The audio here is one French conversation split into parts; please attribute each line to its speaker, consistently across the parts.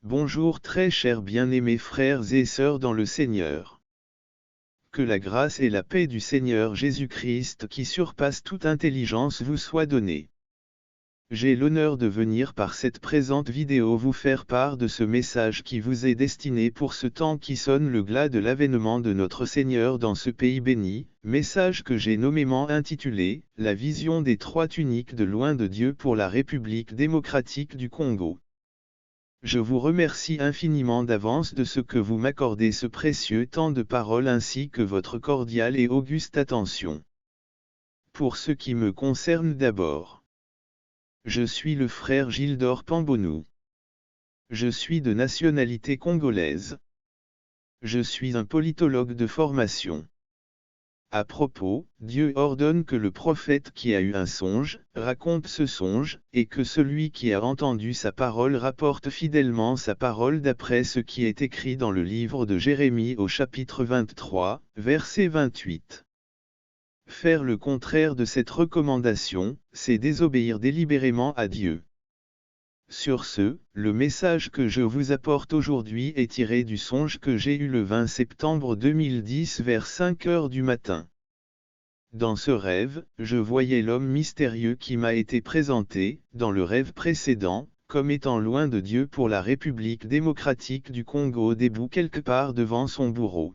Speaker 1: Bonjour très chers bien-aimés frères et sœurs dans le Seigneur. Que la grâce et la paix du Seigneur Jésus-Christ qui surpasse toute intelligence vous soient données. J'ai l'honneur de venir par cette présente vidéo vous faire part de ce message qui vous est destiné pour ce temps qui sonne le glas de l'avènement de notre Seigneur dans ce pays béni, message que j'ai nommément intitulé « La vision des trois tuniques de loin de Dieu pour la République démocratique du Congo ». Je vous remercie infiniment d'avance de ce que vous m'accordez ce précieux temps de parole ainsi que votre cordiale et auguste attention. Pour ce qui me concerne d'abord. Je suis le frère Gildor Pambonou. Je suis de nationalité congolaise. Je suis un politologue de formation. À propos, Dieu ordonne que le prophète qui a eu un songe, raconte ce songe, et que celui qui a entendu sa parole rapporte fidèlement sa parole d'après ce qui est écrit dans le livre de Jérémie au chapitre 23, verset 28. Faire le contraire de cette recommandation, c'est désobéir délibérément à Dieu. Sur ce, le message que je vous apporte aujourd'hui est tiré du songe que j'ai eu le 20 septembre 2010 vers 5 heures du matin. Dans ce rêve, je voyais l'homme mystérieux qui m'a été présenté, dans le rêve précédent, comme étant loin de Dieu pour la République démocratique du Congo debout quelque part devant son bourreau.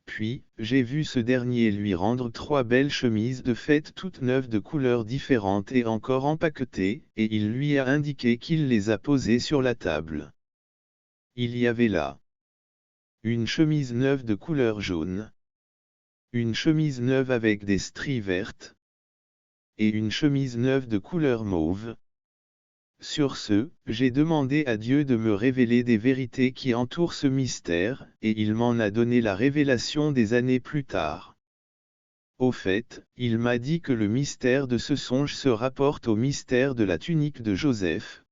Speaker 1: Puis, j'ai vu ce dernier lui rendre 3 belles chemises de fête toutes neuves de couleurs différentes et encore empaquetées, et il lui a indiqué qu'il les a posées sur la table. Il y avait là une chemise neuve de couleur jaune, une chemise neuve avec des stries vertes, et une chemise neuve de couleur mauve. Sur ce, j'ai demandé à Dieu de me révéler des vérités qui entourent ce mystère, et il m'en a donné la révélation des années plus tard. Au fait, il m'a dit que le mystère de ce songe se rapporte au mystère de la tunique de Joseph.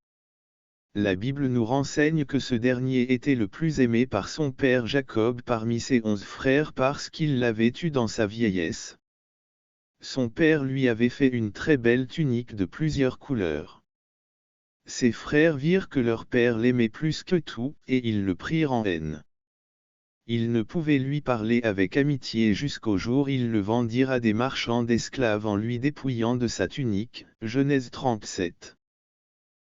Speaker 1: La Bible nous renseigne que ce dernier était le plus aimé par son père Jacob parmi ses 11 frères parce qu'il l'avait eu dans sa vieillesse. Son père lui avait fait une très belle tunique de plusieurs couleurs. Ses frères virent que leur père l'aimait plus que tout, et ils le prirent en haine. Ils ne pouvaient lui parler avec amitié jusqu'au jour où ils le vendirent à des marchands d'esclaves en lui dépouillant de sa tunique, Genèse 37.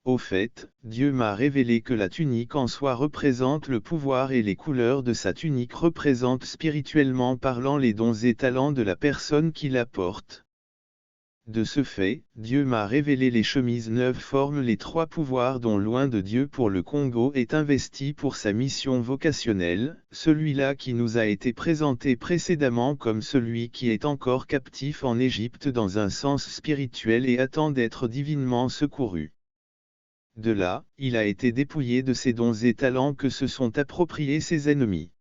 Speaker 1: Au fait, Dieu m'a révélé que la tunique en soi représente le pouvoir et les couleurs de sa tunique représentent spirituellement parlant les dons et talents de la personne qui la porte. De ce fait, Dieu m'a révélé les chemises neuves forment les 3 pouvoirs dont loin de Dieu pour le Congo est investi pour sa mission vocationnelle, celui-là qui nous a été présenté précédemment comme celui qui est encore captif en Égypte dans un sens spirituel et attend d'être divinement secouru. De là, il a été dépouillé de ses dons et talents que se sont appropriés ses ennemis.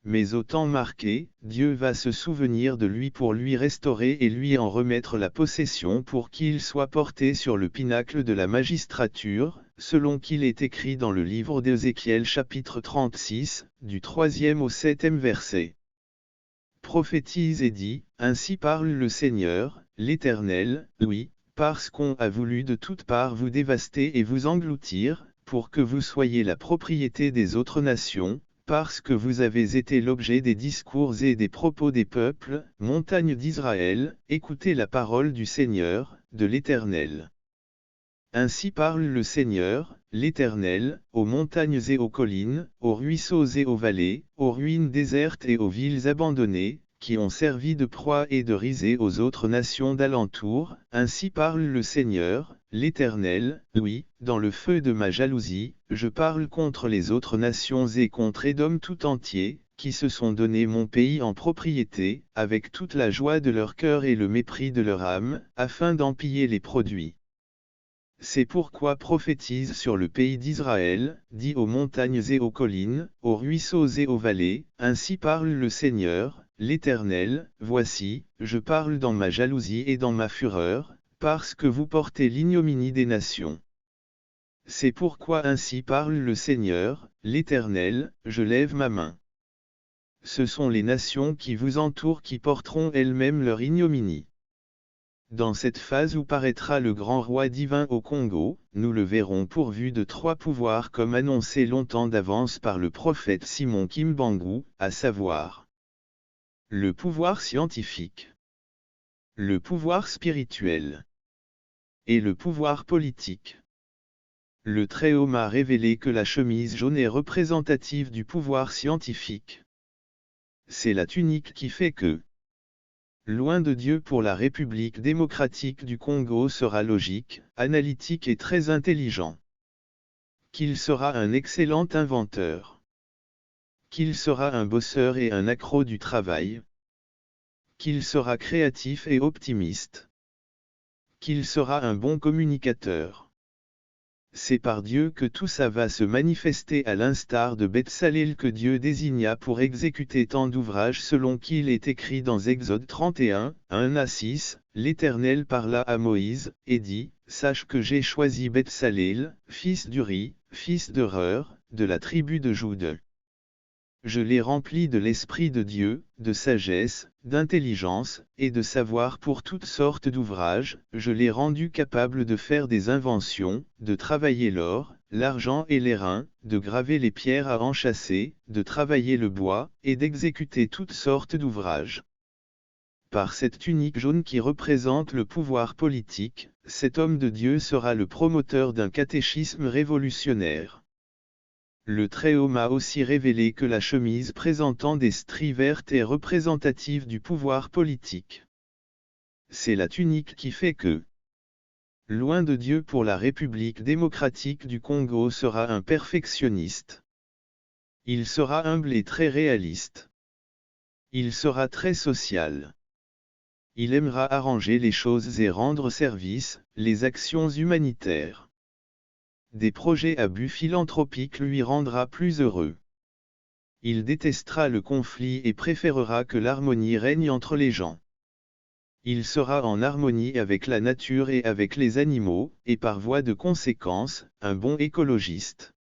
Speaker 1: Mais au temps marqué, Dieu va se souvenir de lui pour lui restaurer et lui en remettre la possession pour qu'il soit porté sur le pinacle de la magistrature, selon qu'il est écrit dans le livre d'Ézéchiel chapitre 36, du 3e au 7e verset. Prophétise et dit, ainsi parle le Seigneur, l'Éternel, oui, parce qu'on a voulu de toutes parts vous dévaster et vous engloutir, pour que vous soyez la propriété des autres nations, parce que vous avez été l'objet des discours et des propos des peuples, montagne d'Israël, écoutez la parole du Seigneur, de l'Éternel. Ainsi parle le Seigneur, l'Éternel, aux montagnes et aux collines, aux ruisseaux et aux vallées, aux ruines désertes et aux villes abandonnées, qui ont servi de proie et de risée aux autres nations d'alentour, ainsi parle le Seigneur, l'Éternel, oui, dans le feu de ma jalousie, je parle contre les autres nations et contre Édom tout entier, qui se sont donné mon pays en propriété, avec toute la joie de leur cœur et le mépris de leur âme, afin d'en piller les produits. C'est pourquoi prophétise sur le pays d'Israël, dit aux montagnes et aux collines, aux ruisseaux et aux vallées, ainsi parle le Seigneur, l'Éternel, voici, je parle dans ma jalousie et dans ma fureur, parce que vous portez l'ignominie des nations. C'est pourquoi ainsi parle le Seigneur, l'Éternel, je lève ma main. Ce sont les nations qui vous entourent qui porteront elles-mêmes leur ignominie. Dans cette phase où paraîtra le grand roi divin au Congo, nous le verrons pourvu de 3 pouvoirs comme annoncé longtemps d'avance par le prophète Simon Kimbangu, à savoir le pouvoir scientifique, le pouvoir spirituel et le pouvoir politique. Le Très-Haut m'a révélé que la chemise jaune est représentative du pouvoir scientifique. C'est la tunique qui fait que, loin de Dieu pour la République démocratique du Congo sera logique, analytique et très intelligent. Qu'il sera un excellent inventeur. Qu'il sera un bosseur et un accro du travail. Qu'il sera créatif et optimiste. Qu'il sera un bon communicateur. C'est par Dieu que tout ça va se manifester à l'instar de Betsalel que Dieu désigna pour exécuter tant d'ouvrages selon qu'il est écrit dans Exode 31, 1 à 6, l'Éternel parla à Moïse, et dit, sache que j'ai choisi Betsalel, fils d'Uri, fils de Reur, de la tribu de Jude. Je l'ai rempli de l'Esprit de Dieu, de sagesse, d'intelligence, et de savoir pour toutes sortes d'ouvrages, je l'ai rendu capable de faire des inventions, de travailler l'or, l'argent et l'airain, de graver les pierres à enchâsser, de travailler le bois, et d'exécuter toutes sortes d'ouvrages. Par cette tunique jaune qui représente le pouvoir politique, cet homme de Dieu sera le promoteur d'un catéchisme révolutionnaire. Le Très-Haut m'a aussi révélé que la chemise présentant des stries vertes est représentative du pouvoir politique. C'est la tunique qui fait que, loin de Dieu pour la République démocratique du Congo sera un perfectionniste. Il sera humble et très réaliste. Il sera très social. Il aimera arranger les choses et rendre service, les actions humanitaires. Des projets à but philanthropique lui rendra plus heureux. Il détestera le conflit et préférera que l'harmonie règne entre les gens. Il sera en harmonie avec la nature et avec les animaux, et par voie de conséquence, un bon écologiste.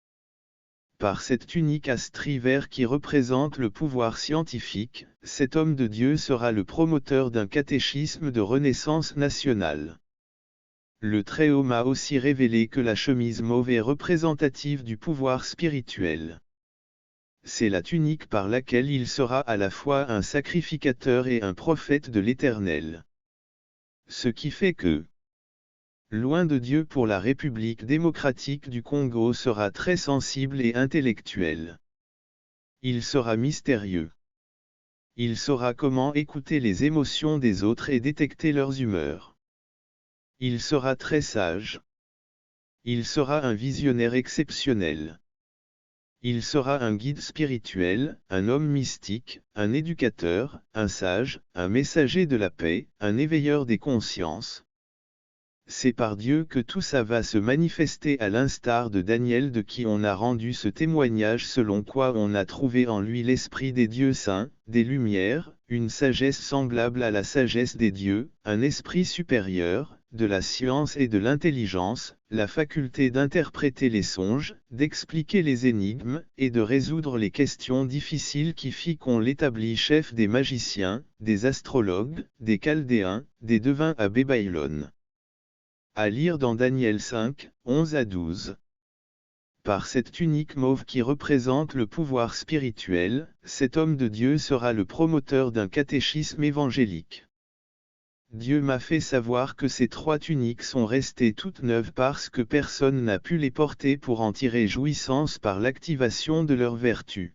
Speaker 1: Par cette tunique à stries verts qui représente le pouvoir scientifique, cet homme de Dieu sera le promoteur d'un catéchisme de renaissance nationale. Le Très-Haut m'a aussi révélé que la chemise mauve est représentative du pouvoir spirituel. C'est la tunique par laquelle il sera à la fois un sacrificateur et un prophète de l'Éternel. Ce qui fait que, loin de Dieu pour la République démocratique du Congo sera très sensible et intellectuel. Il sera mystérieux. Il saura comment écouter les émotions des autres et détecter leurs humeurs. Il sera très sage. Il sera un visionnaire exceptionnel. Il sera un guide spirituel, un homme mystique, un éducateur, un sage, un messager de la paix, un éveilleur des consciences. C'est par Dieu que tout ça va se manifester à l'instar de Daniel de qui on a rendu ce témoignage selon quoi on a trouvé en lui l'esprit des dieux saints, des lumières, une sagesse semblable à la sagesse des dieux, un esprit supérieur, de la science et de l'intelligence, la faculté d'interpréter les songes, d'expliquer les énigmes, et de résoudre les questions difficiles qui fit qu'on l'établit chef des magiciens, des astrologues, des chaldéens, des devins à Babylone. À lire dans Daniel 5, 11 à 12. Par cette tunique mauve qui représente le pouvoir spirituel, cet homme de Dieu sera le promoteur d'un catéchisme évangélique. Dieu m'a fait savoir que ces 3 tuniques sont restées toutes neuves parce que personne n'a pu les porter pour en tirer jouissance par l'activation de leurs vertus.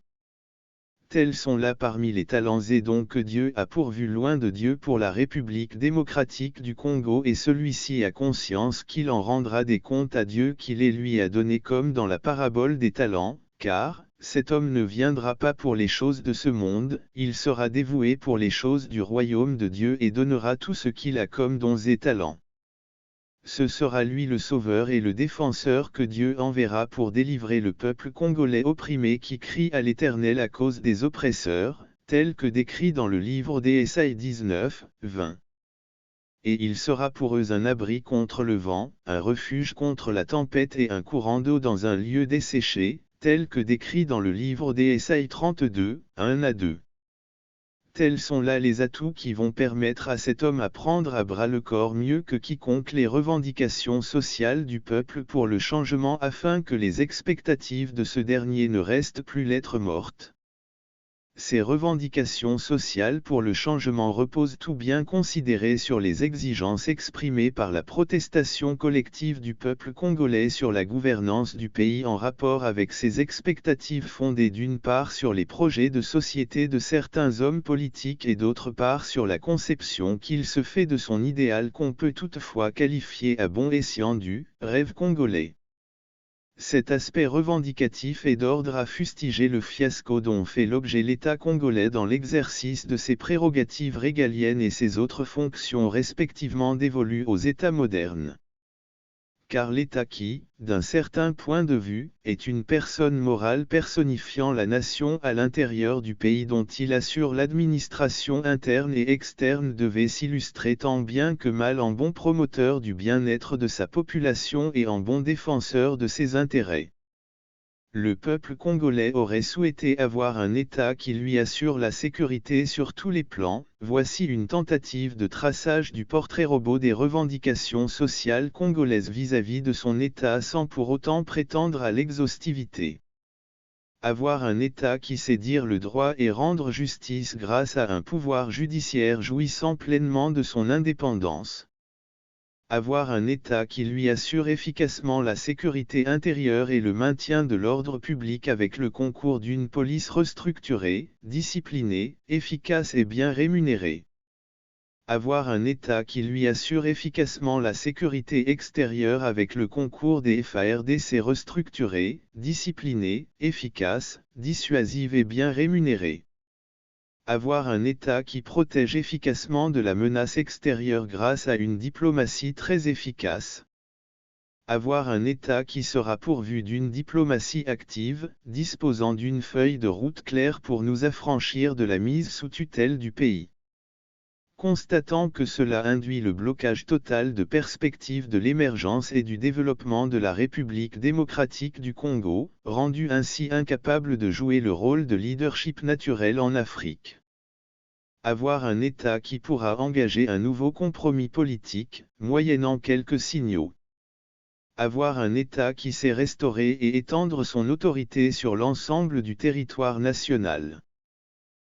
Speaker 1: Tels sont là parmi les talents et dons que Dieu a pourvus loin de Dieu pour la République démocratique du Congo et celui-ci a conscience qu'il en rendra des comptes à Dieu qui les lui a donnés comme dans la parabole des talents, car, cet homme ne viendra pas pour les choses de ce monde, il sera dévoué pour les choses du royaume de Dieu et donnera tout ce qu'il a comme dons et talents. Ce sera lui le sauveur et le défenseur que Dieu enverra pour délivrer le peuple congolais opprimé qui crie à l'Éternel à cause des oppresseurs, tel que décrit dans le livre d'Ésaïe 19, 20. Et il sera pour eux un abri contre le vent, un refuge contre la tempête et un courant d'eau dans un lieu desséché, tel que décrit dans le livre d'Ésaïe 32, 1 à 2. Tels sont là les atouts qui vont permettre à cet homme à prendre à bras le corps mieux que quiconque les revendications sociales du peuple pour le changement afin que les expectatives de ce dernier ne restent plus lettre morte. Ces revendications sociales pour le changement reposent tout bien considéré sur les exigences exprimées par la protestation collective du peuple congolais sur la gouvernance du pays en rapport avec ses expectatives fondées d'une part sur les projets de société de certains hommes politiques et d'autre part sur la conception qu'il se fait de son idéal qu'on peut toutefois qualifier à bon escient du rêve congolais. Cet aspect revendicatif est d'ordre à fustiger le fiasco dont fait l'objet l'État congolais dans l'exercice de ses prérogatives régaliennes et ses autres fonctions respectivement dévolues aux États modernes. Car l'État qui, d'un certain point de vue, est une personne morale personnifiant la nation à l'intérieur du pays dont il assure l'administration interne et externe devait s'illustrer tant bien que mal en bon promoteur du bien-être de sa population et en bon défenseur de ses intérêts. Le peuple congolais aurait souhaité avoir un État qui lui assure la sécurité sur tous les plans. Voici une tentative de traçage du portrait robot des revendications sociales congolaises vis-à-vis de son État sans pour autant prétendre à l'exhaustivité. Avoir un État qui sait dire le droit et rendre justice grâce à un pouvoir judiciaire jouissant pleinement de son indépendance. Avoir un État qui lui assure efficacement la sécurité intérieure et le maintien de l'ordre public avec le concours d'une police restructurée, disciplinée, efficace et bien rémunérée. Avoir un État qui lui assure efficacement la sécurité extérieure avec le concours des FARDC restructurés, disciplinés, efficaces, dissuasives et bien rémunérés. Avoir un État qui protège efficacement de la menace extérieure grâce à une diplomatie très efficace. Avoir un État qui sera pourvu d'une diplomatie active, disposant d'une feuille de route claire pour nous affranchir de la mise sous tutelle du pays. Constatant que cela induit le blocage total de perspectives de l'émergence et du développement de la République démocratique du Congo, rendu ainsi incapable de jouer le rôle de leadership naturel en Afrique. Avoir un État qui pourra engager un nouveau compromis politique, moyennant quelques signaux. Avoir un État qui sait restaurer et étendre son autorité sur l'ensemble du territoire national.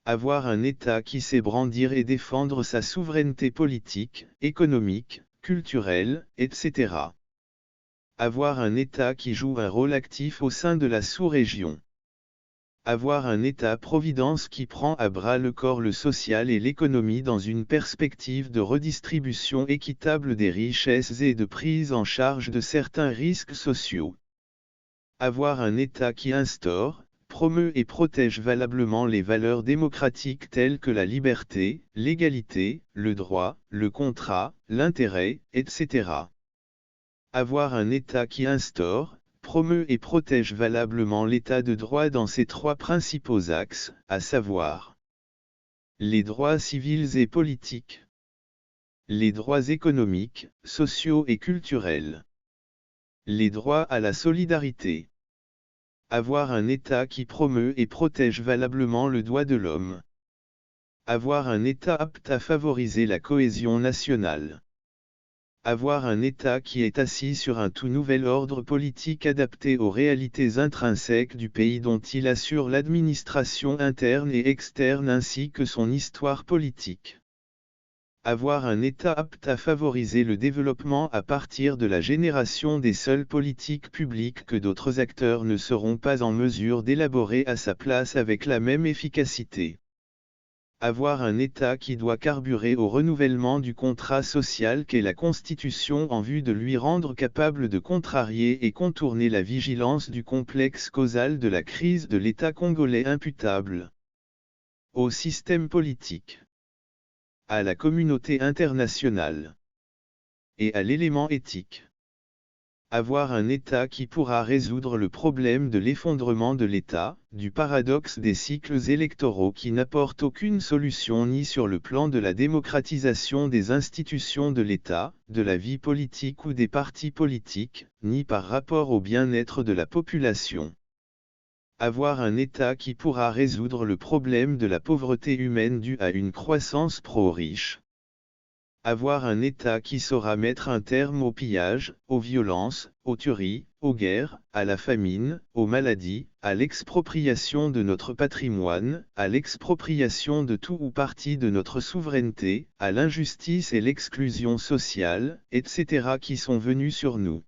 Speaker 1: Avoir un État qui sait brandir et défendre sa souveraineté politique, économique, culturelle, etc. Avoir un État qui joue un rôle actif au sein de la sous-région. Avoir un État-providence qui prend à bras le corps le social et l'économie dans une perspective de redistribution équitable des richesses et de prise en charge de certains risques sociaux. Avoir un État qui instaure, promeut et protège valablement les valeurs démocratiques telles que la liberté, l'égalité, le droit, le contrat, l'intérêt, etc. Avoir un État qui instaure, promeut et protège valablement l'état de droit dans ses trois principaux axes, à savoir les droits civils et politiques, les droits économiques, sociaux et culturels, les droits à la solidarité. Avoir un État qui promeut et protège valablement le droit de l'homme. Avoir un État apte à favoriser la cohésion nationale. Avoir un État qui est assis sur un tout nouvel ordre politique adapté aux réalités intrinsèques du pays dont il assure l'administration interne et externe ainsi que son histoire politique. Avoir un État apte à favoriser le développement à partir de la génération des seules politiques publiques que d'autres acteurs ne seront pas en mesure d'élaborer à sa place avec la même efficacité. Avoir un État qui doit carburer au renouvellement du contrat social qu'est la Constitution en vue de lui rendre capable de contrarier et contourner la vigilance du complexe causal de la crise de l'État congolais imputable au système politique, à la communauté internationale et à l'élément éthique. Avoir un État qui pourra résoudre le problème de l'effondrement de l'État, du paradoxe des cycles électoraux qui n'apportent aucune solution ni sur le plan de la démocratisation des institutions de l'État, de la vie politique ou des partis politiques, ni par rapport au bien-être de la population. Avoir un État qui pourra résoudre le problème de la pauvreté humaine due à une croissance pro-riche. Avoir un État qui saura mettre un terme au pillage, aux violences, aux tueries, aux guerres, à la famine, aux maladies, à l'expropriation de notre patrimoine, à l'expropriation de tout ou partie de notre souveraineté, à l'injustice et l'exclusion sociale, etc. qui sont venus sur nous.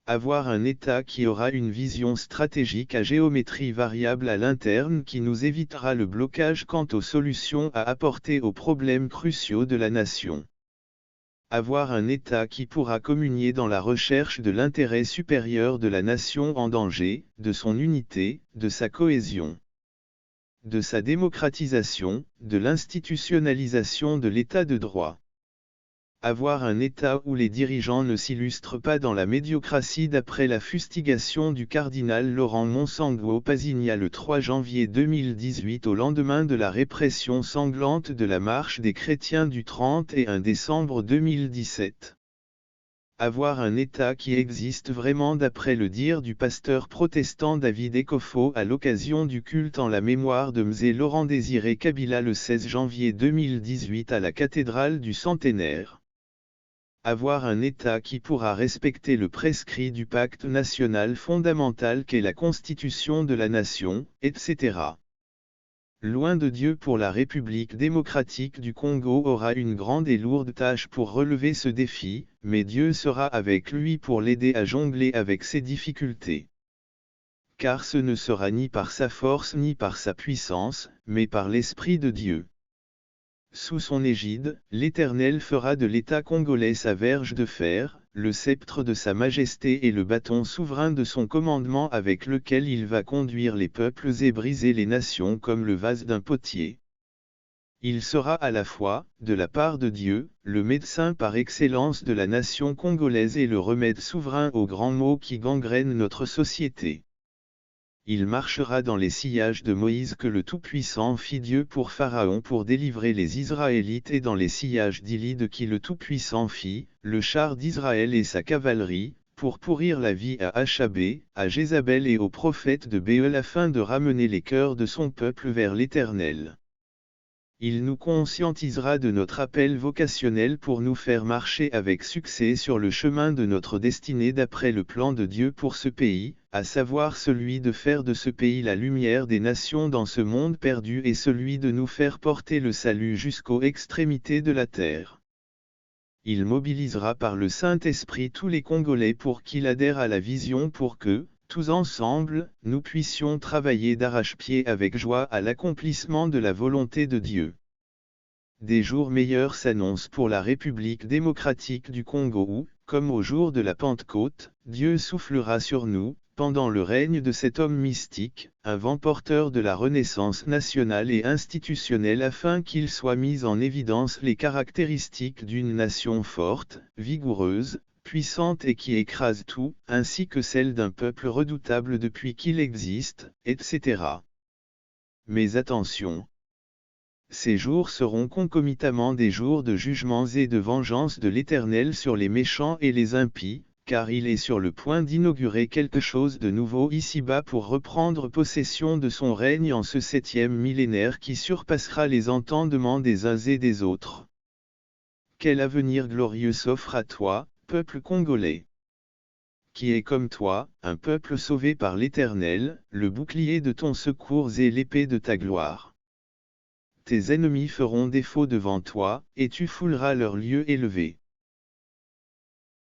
Speaker 1: Avoir un État qui aura une vision stratégique à géométrie variable à l'interne qui nous évitera le blocage quant aux solutions à apporter aux problèmes cruciaux de la nation. Avoir un État qui pourra communier dans la recherche de l'intérêt supérieur de la nation en danger, de son unité, de sa cohésion, de sa démocratisation, de l'institutionnalisation de l'État de droit. Avoir un État où les dirigeants ne s'illustrent pas dans la médiocratie d'après la fustigation du cardinal Laurent Monsengwo Pasigna le 3 janvier 2018 au lendemain de la répression sanglante de la marche des chrétiens du 31 décembre 2017. Avoir un État qui existe vraiment d'après le dire du pasteur protestant David Ekofo à l'occasion du culte en la mémoire de Mzé Laurent-Désiré Kabila le 16 janvier 2018 à la cathédrale du Centenaire. Avoir un État qui pourra respecter le prescrit du pacte national fondamental qu'est la Constitution de la nation, etc. Loin de Dieu pour la République démocratique du Congo aura une grande et lourde tâche pour relever ce défi, mais Dieu sera avec lui pour l'aider à jongler avec ses difficultés. Car ce ne sera ni par sa force ni par sa puissance, mais par l'Esprit de Dieu. Sous son égide, l'Éternel fera de l'État congolais sa verge de fer, le sceptre de sa majesté et le bâton souverain de son commandement avec lequel il va conduire les peuples et briser les nations comme le vase d'un potier. Il sera à la fois, de la part de Dieu, le médecin par excellence de la nation congolaise et le remède souverain aux grands maux qui gangrènent notre société. Il marchera dans les sillages de Moïse que le Tout-Puissant fit Dieu pour Pharaon pour délivrer les Israélites et dans les sillages d'Élie de qui le Tout-Puissant fit, le char d'Israël et sa cavalerie, pour pourrir la vie à Achabé, à Jézabel et aux prophètes de Béel afin de ramener les cœurs de son peuple vers l'Éternel. Il nous conscientisera de notre appel vocationnel pour nous faire marcher avec succès sur le chemin de notre destinée d'après le plan de Dieu pour ce pays, à savoir celui de faire de ce pays la lumière des nations dans ce monde perdu et celui de nous faire porter le salut jusqu'aux extrémités de la terre. Il mobilisera par le Saint-Esprit tous les Congolais pour qu'ils adhèrent à la vision pour que, tous ensemble, nous puissions travailler d'arrache-pied avec joie à l'accomplissement de la volonté de Dieu. Des jours meilleurs s'annoncent pour la République démocratique du Congo où, comme au jour de la Pentecôte, Dieu soufflera sur nous, pendant le règne de cet homme mystique, un vent porteur de la renaissance nationale et institutionnelle afin qu'il soit mis en évidence les caractéristiques d'une nation forte, vigoureuse, puissante et qui écrase tout, ainsi que celle d'un peuple redoutable depuis qu'il existe, etc. Mais attention! Ces jours seront concomitamment des jours de jugements et de vengeance de l'Éternel sur les méchants et les impies, car il est sur le point d'inaugurer quelque chose de nouveau ici-bas pour reprendre possession de son règne en ce 7e millénaire qui surpassera les entendements des uns et des autres. Quel avenir glorieux s'offre à toi, peuple congolais, qui est comme toi, un peuple sauvé par l'Éternel, le bouclier de ton secours et l'épée de ta gloire. Tes ennemis feront défaut devant toi, et tu fouleras leur lieu élevé.